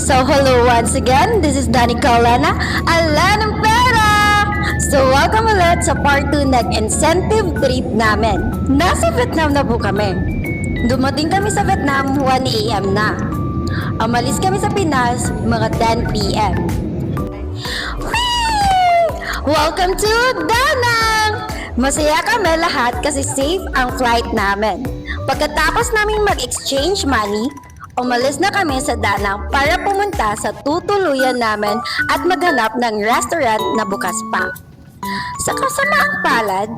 So hello once again, this is Danica Olana, Ala ng Pera! So welcome ulit sa part 2 nag-incentive trip namin. Nasa Vietnam na po kami. Dumating kami sa Vietnam 1 AM na. Umalis kami sa Pinas mga 10 PM. Whee! Welcome to Danang! Masaya kami lahat kasi safe ang flight namin. Pagkatapos namin mag-exchange money, umalis na kami sa Danang para pumunta sa tutuluyan namin at maghanap ng restaurant na bukas pa. Sa kasamaang palad,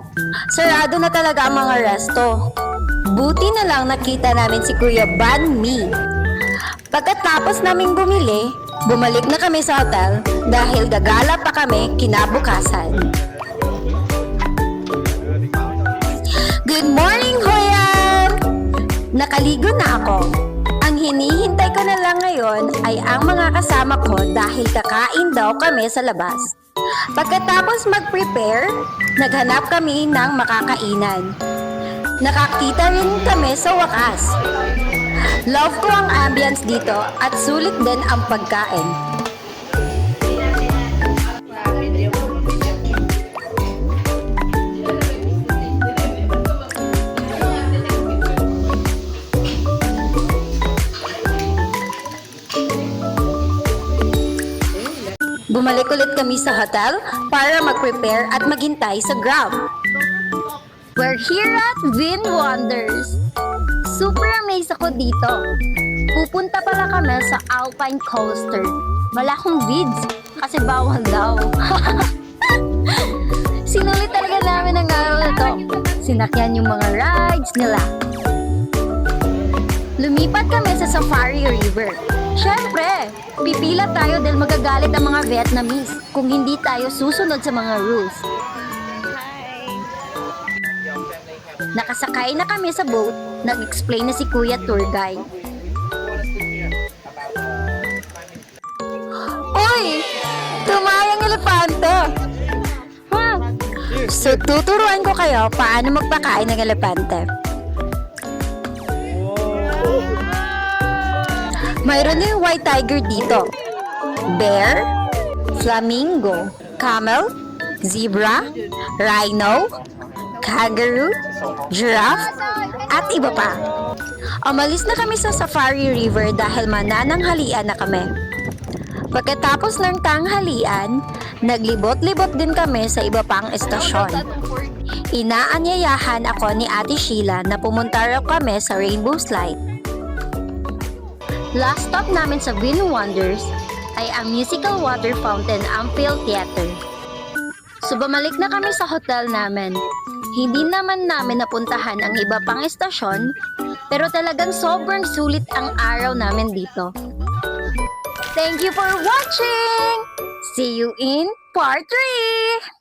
sarado na talaga ang mga resto. Buti na lang nakita namin si Kuya Ban Mi. Pagkatapos naming bumili, bumalik na kami sa hotel dahil gagala pa kami kinabukasan. Good morning, Hoyan! Nakaligo na ako. Ang hinihintay ko na lang ngayon ay ang mga kasama ko dahil kakain daw kami sa labas. Pagkatapos mag-prepare, naghanap kami ng makakainan. Nakakita rin kami sa wakas. Love ko ang ambience dito at sulit din ang pagkain. Bumalik ulit kami sa hotel para mag-prepare at maghintay sa Grab. We're here at Vin Wonders. Super amazed ako dito. Pupunta pala kami sa Alpine Coaster. Wala akong bids kasi bawal daw. Sinulit talaga namin ang araw na to. Sinakyan yung mga rides nila. Lumipat kami sa Safari River. Siyempre, pipila tayo dahil magagalit ang mga Vietnamese kung hindi tayo susunod sa mga rules. Nakasakay na kami sa boat, nag-explain na si Kuya Tour Guide. Uy! Tumayang elepante! So, tuturuan ko kayo paano magpakain ng elepante. Mayroon din white tiger dito. Bear, flamingo, camel, zebra, rhino, kangaroo, giraffe, at iba pa. Umalis na kami sa Safari River dahil manananghalian na kami. Pagkatapos ng tanghalian, naglibot-libot din kami sa iba pang estasyon. Inaanyayahan ako ni Ate Sheila na pumunta raw kami sa Rainbow Slide. Last stop namin sa Vin Wonders ay ang musical water fountain amphitheater. So bumalik na kami sa hotel namin. Hindi naman namin napuntahan ang iba pang estasyon, pero talagang sobrang sulit ang araw namin dito. Thank you for watching! See you in part 3!